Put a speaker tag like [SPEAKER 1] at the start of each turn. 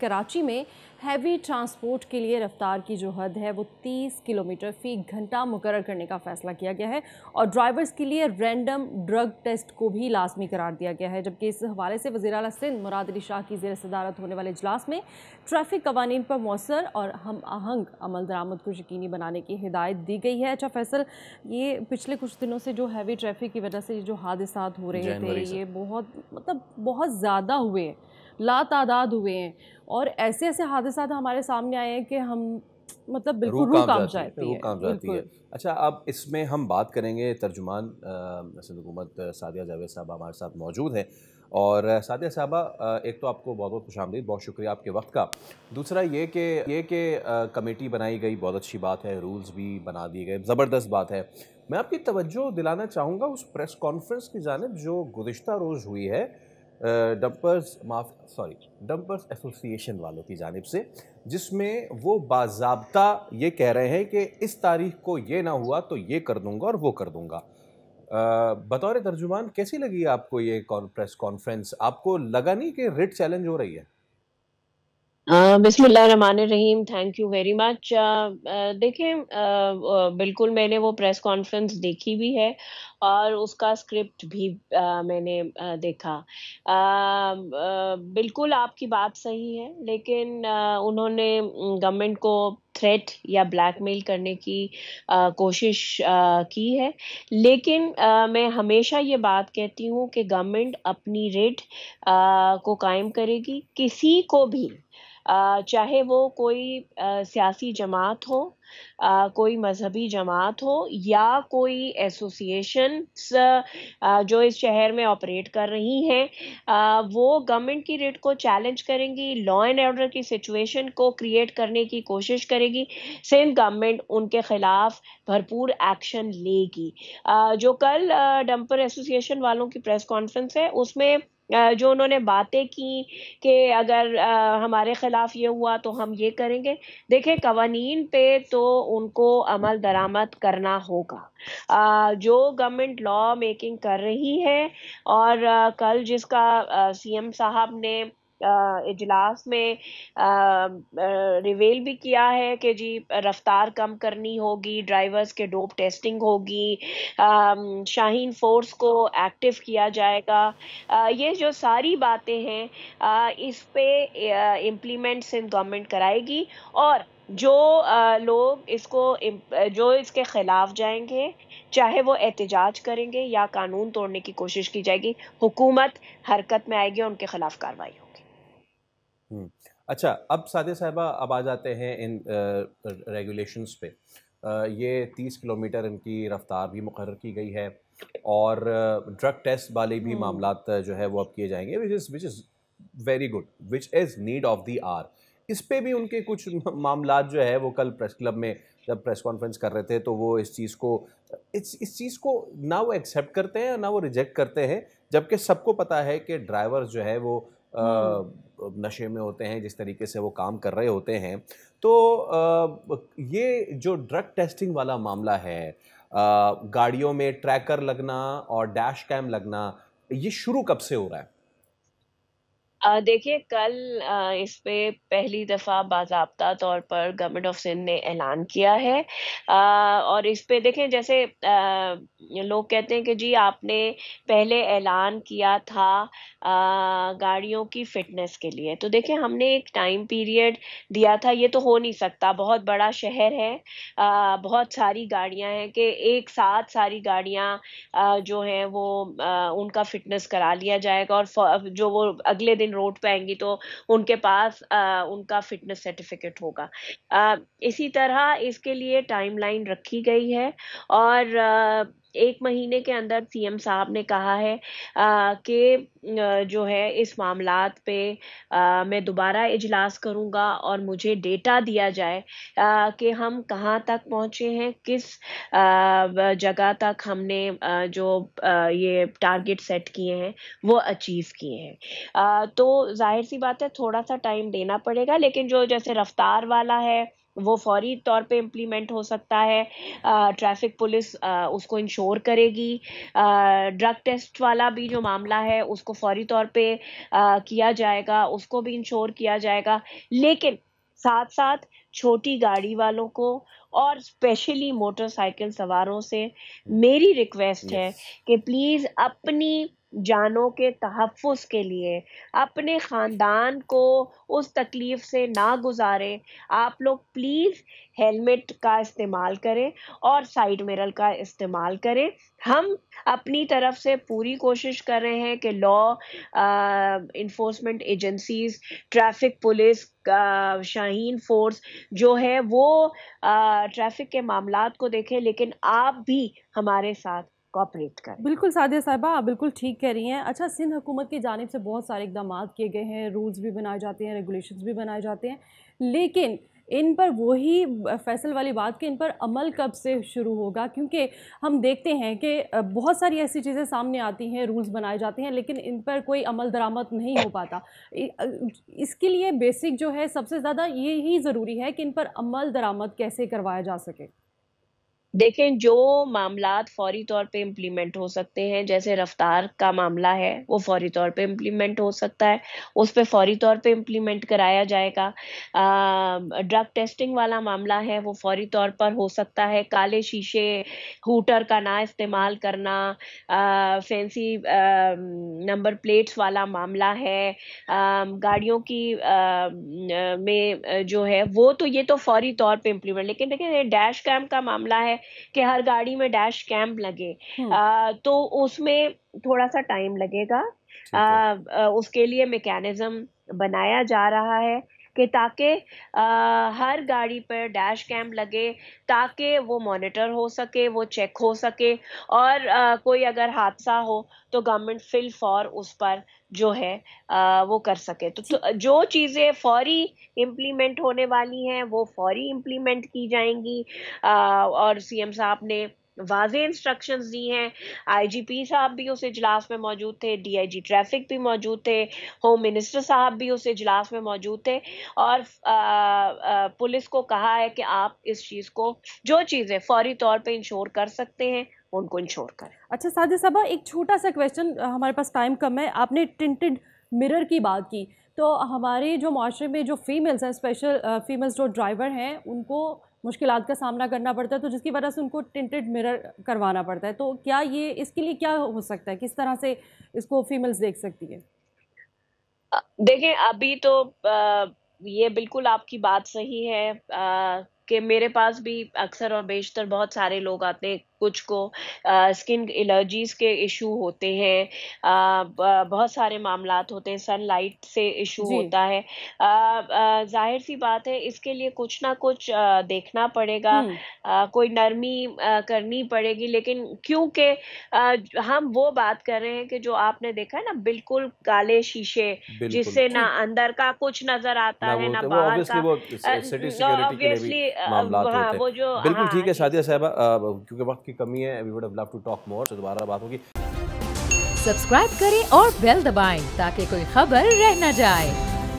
[SPEAKER 1] कराची में heavy transport के लिए रफ्तार की जो हद है वो 30 किलोमीटर फी घंटा मुकर्रर करने का फैसला किया गया है और ड्राइवर्स के लिए रैंडम ड्रग टेस्ट को भी लाजमी करार दिया गया है। जबकि इस हवाले से वज़ीर आला सिंध मुराद अली शाह की ज़ेर सदारत होने वाले इजलास में ट्रैफिक कवानीन पर मौसर और हम आहंग अमल दरामद को यकीनी बनाने की हिदायत दी गई है। अच्छा फैसल, ये पिछले कुछ दिनों से जो हैवी ट्रैफिक की वजह से जो हादसात हो रहे थे ये बहुत ज़्यादा हुए हैं, लातादाद हुए हैं और ऐसे ऐसे हादसात हमारे सामने आए हैं कि हम बिल्कुल रूह कांप जाती है।
[SPEAKER 2] अच्छा, अब इसमें हम बात करेंगे तर्जुमान सिंध हुकूमत सादिया जावेद साहब हमारे साथ मौजूद हैं। और सादिया साहबा, एक तो आपको बहुत बहुत खुशामदीद, बहुत शुक्रिया आपके वक्त का। दूसरा ये कि कमेटी बनाई गई, बहुत अच्छी बात है, रूल्स भी बना दिए गए, ज़बरदस्त बात है। मैं आपकी तवज्जो दिलाना चाहूँगा उस प्रेस कॉन्फ्रेंस की जानिब जो गुज़िश्ता रोज़ हुई है डंपर्स एसोसिएशन वालों की जानिब से, जिसमें वो बाज़ाब्ता ये कह रहे हैं कि इस तारीख को ये ना हुआ तो ये कर दूंगा और वो कर दूंगा। बतौर तर्जुमान कैसी लगी आपको ये प्रेस कॉन्फ्रेंस? आपको लगा नहीं कि रिट चैलेंज हो रही है?
[SPEAKER 3] बिस्मिल्लाहिर्रहमानिर्रहीम, थैंक यू वेरी मच। देखिए, बिल्कुल मैंने वो प्रेस कॉन्फ्रेंस देखी भी है और उसका स्क्रिप्ट भी मैंने देखा। बिल्कुल आपकी बात सही है, लेकिन उन्होंने गवर्नमेंट को थ्रेट या ब्लैकमेल करने की कोशिश की है। लेकिन मैं हमेशा ये बात कहती हूँ कि गवर्नमेंट अपनी रेट को कायम करेगी, किसी को भी चाहे वो कोई सियासी जमात हो, कोई मजहबी जमात हो या कोई एसोसिएशंस जो इस शहर में ऑपरेट कर रही हैं, वो गवर्नमेंट की रेट को चैलेंज करेंगी, लॉ एंड ऑर्डर की सिचुएशन को क्रिएट करने की कोशिश करेगी। सिंध गवर्नमेंट उनके खिलाफ भरपूर एक्शन लेगी। जो कल डंपर एसोसिएशन वालों की प्रेस कॉन्फ्रेंस है, उसमें जो उन्होंने बातें की कि अगर हमारे खिलाफ ये हुआ तो हम ये करेंगे। देखिए, कवानीन पे तो उनको अमल दरामद करना होगा। जो गवर्नमेंट लॉ मेकिंग कर रही है और कल जिसका सीएम साहब ने इजलास में रिवील भी किया है कि जी रफ्तार कम करनी होगी, ड्राइवर्स के डोप टेस्टिंग होगी, शाहीन फोर्स को एक्टिव किया जाएगा। ये जो सारी बातें हैं, इस पे इम्प्लीमेंट सिंध गवर्नमेंट कराएगी और जो लोग जो इसके खिलाफ जाएंगे, चाहे वो एहतजाज करेंगे या कानून तोड़ने की कोशिश की जाएगी, हुकूमत हरकत में आएगी और उनके खिलाफ कार्रवाई होगी।
[SPEAKER 2] अच्छा, अब सादिया साहिबा, अब आ जाते हैं इन रेगुलेशंस पे। ये 30 किलोमीटर इनकी रफ्तार भी मुकर्रर की गई है और ड्रग टेस्ट वाले भी मामलात जो है वो अब किए जाएंगे, which is very good, which is need of the hour. इस पे भी उनके कुछ मामलात जो है वो कल प्रेस क्लब में जब प्रेस कॉन्फ्रेंस कर रहे थे तो वो इस चीज़ को ना वो एक्सेप्ट करते हैं ना वो रिजेक्ट करते हैं, जबकि सबको पता है कि ड्राइवर जो है वो नशे में होते हैं, जिस तरीके से वो काम कर रहे होते हैं। तो ये जो ड्रग टेस्टिंग वाला मामला है, गाड़ियों में ट्रैकर लगना और डैश कैम लगना, ये शुरू कब से हो रहा है?
[SPEAKER 3] देखिए, कल इस पे पहली दफ़ा बाज़ाब्ता तौर पर गवर्नमेंट ऑफ सिंध ने ऐलान किया है। और इस पे देखें, जैसे लोग कहते हैं कि जी आपने पहले ऐलान किया था गाड़ियों की फ़िटनेस के लिए। तो देखिए, हमने एक टाइम पीरियड दिया था, ये तो हो नहीं सकता, बहुत बड़ा शहर है, बहुत सारी गाड़ियाँ हैं कि एक साथ सारी गाड़ियाँ जो हैं वो उनका फ़िटनेस करा लिया जाएगा और जो वो अगले दिन रोड पे आएँगी तो उनके पास उनका फ़िटनेस सर्टिफ़िकेट होगा। इसी तरह इसके लिए टाइमलाइन रखी गई है और 1 महीने के अंदर सीएम साहब ने कहा है कि जो है इस मामलात पे मैं दोबारा इजलास करूँगा और मुझे डेटा दिया जाए कि हम कहाँ तक पहुँचे हैं, किस जगह तक हमने जो ये टारगेट सेट किए हैं वो अचीव किए हैं। तो ज़ाहिर-सी बात है, थोड़ा-सा टाइम देना पड़ेगा, लेकिन जो जैसे रफ्तार वाला है, वो फौरी तौर पे इम्प्लीमेंट हो सकता है। ट्रैफिक पुलिस उसको इंश्योर करेगी। ड्रग टेस्ट वाला भी जो मामला है उसको फौरी तौर पे किया जाएगा, उसको भी इंश्योर किया जाएगा। लेकिन साथ साथ छोटी गाड़ी वालों को और स्पेशली मोटरसाइकिल सवारों से मेरी रिक्वेस्ट है
[SPEAKER 2] यस
[SPEAKER 3] कि प्लीज अपनी जानों के तहफ़्फ़ुज़ के लिए अपने ख़ानदान को उस तकलीफ़ से ना गुज़ारें। आप लोग प्लीज़ हेलमेट का इस्तेमाल करें और साइड मिरर का इस्तेमाल करें। हम अपनी तरफ से पूरी कोशिश कर रहे हैं कि law enforcement agencies, traffic police, Shaheen force जो है वो ट्रैफ़िक के मामलात को देखें, लेकिन आप भी हमारे साथ कोऑपरेट करें।
[SPEAKER 1] बिल्कुल सादिया साहिबा, आप बिल्कुल ठीक कह रही हैं। अच्छा, सिंध हुकूमत की जानिब से बहुत सारे इकदामात किए गए हैं, रूल्स भी बनाए जाते हैं, रेगुलेशंस भी बनाए जाते हैं, लेकिन इन पर वही फैसल वाली बात कि इन पर अमल कब से शुरू होगा, क्योंकि हम देखते हैं कि बहुत सारी ऐसी चीज़ें सामने आती हैं, रूल्स बनाए जाते हैं, लेकिन इन पर कोई अमल दरामद नहीं हो पाता। इसके लिए बेसिक जो है सबसे ज़्यादा यही ज़रूरी है कि इन पर अमल दरामद कैसे करवाया जा सके।
[SPEAKER 3] देखें, जो मामलात फ़ौरी तौर पे इम्प्लीमेंट हो सकते हैं, जैसे रफ़्तार का मामला है, वो फ़ौरी तौर पे इम्प्लीमेंट हो सकता है, उस पे फ़ौरी तौर पे इम्प्लीमेंट कराया जाएगा। ड्रग टेस्टिंग वाला मामला है, वो फ़ौरी तौर पर हो सकता है। काले शीशे, हूटर का ना इस्तेमाल करना, फैंसी नंबर प्लेट्स वाला मामला है, गाड़ियों की जो है, वो तो ये तो फ़ौरी तौर पे इम्प्लीमेंट, लेकिन देखिए, ये डैश कैम का मामला है कि हर गाड़ी में डैश कैम लगे,
[SPEAKER 1] हुँ,
[SPEAKER 3] तो उसमें थोड़ा-सा टाइम लगेगा।
[SPEAKER 2] ठीक है
[SPEAKER 3] उसके लिए मैकेनिज़्म बनाया जा रहा है कि ताकि हर गाड़ी पर डैश कैम लगे, ताकि वो मॉनिटर हो सके, वो चेक हो सके, और कोई अगर हादसा हो तो गवर्नमेंट फिल फौर उस पर जो है वो कर सके। तो जो चीज़ें फ़ौरी इम्प्लीमेंट होने वाली हैं, वो फ़ौरी इम्प्लीमेंट की जाएँगी। और सीएम साहब ने वाज़ेह इंस्ट्रक्शंस दी हैं। आईजीपी साहब भी उस इजलास में मौजूद थे, डीआईजी ट्रैफिक भी मौजूद थे, होम मिनिस्टर साहब भी उस इजलास में मौजूद थे, और पुलिस को कहा है कि आप इस चीज़ को, जो चीज़ें फ़ौरी तौर पे इंश्योर कर सकते हैं, उनको इंश्योर करें।
[SPEAKER 1] अच्छा साजिद साहबा, एक छोटा सा क्वेश्चन, हमारे पास टाइम कम है। आपने टिंटेड मिरर की बात की, तो हमारे जो माशरे में जो फीमेल्स हैं, स्पेशल फीमेल्स जो ड्राइवर हैं, उनको मुश्किलात का सामना करना पड़ता है, तो जिसकी वजह से उनको टिंटेड मिरर करवाना पड़ता है। तो क्या ये, इसके लिए क्या हो सकता है, किस तरह से इसको फीमेल्स देख सकती है?
[SPEAKER 3] देखें, अभी तो ये बिल्कुल आपकी बात सही है कि मेरे पास भी अक्सर और बेशतर बहुत सारे लोग आते हैं, कुछ को स्किन एलर्जीज़ के इश्यू होते हैं, बहुत सारे मामलात होते हैं, सनलाइट से इश्यू
[SPEAKER 1] जी।
[SPEAKER 3] होता है। ज़ाहिर-सी बात है, इसके लिए कुछ ना कुछ देखना पड़ेगा,
[SPEAKER 1] हुँ।
[SPEAKER 3] कोई नरमी करनी पड़ेगी, लेकिन क्योंकि हम वो बात कर रहे हैं कि जो आपने देखा है ना, बिल्कुल काले शीशे,
[SPEAKER 2] बिल्कुल
[SPEAKER 3] जिससे ना
[SPEAKER 1] ठीक।
[SPEAKER 3] अंदर का कुछ नज़र आता
[SPEAKER 2] ना
[SPEAKER 3] है,
[SPEAKER 2] वो
[SPEAKER 3] ना
[SPEAKER 2] होता है वो
[SPEAKER 3] बाहर
[SPEAKER 2] ऑब्वियसली
[SPEAKER 3] का।
[SPEAKER 2] वो सिटी सिक्योरिटी के लिए भी
[SPEAKER 3] ऑब्वियसली
[SPEAKER 2] मामलात
[SPEAKER 3] हाँ,
[SPEAKER 2] होते हैं।
[SPEAKER 3] वो जो
[SPEAKER 2] बिल्कुल ठीक
[SPEAKER 3] हाँ
[SPEAKER 2] है
[SPEAKER 3] जी।
[SPEAKER 2] सादिया साहिबा, क्योंकि वक्त की कमी है, we would have love to talk more, तो दोबारा बात होगी।
[SPEAKER 4] सब्सक्राइब करें और बेल दबाएं ताकि कोई खबर रह न जाए।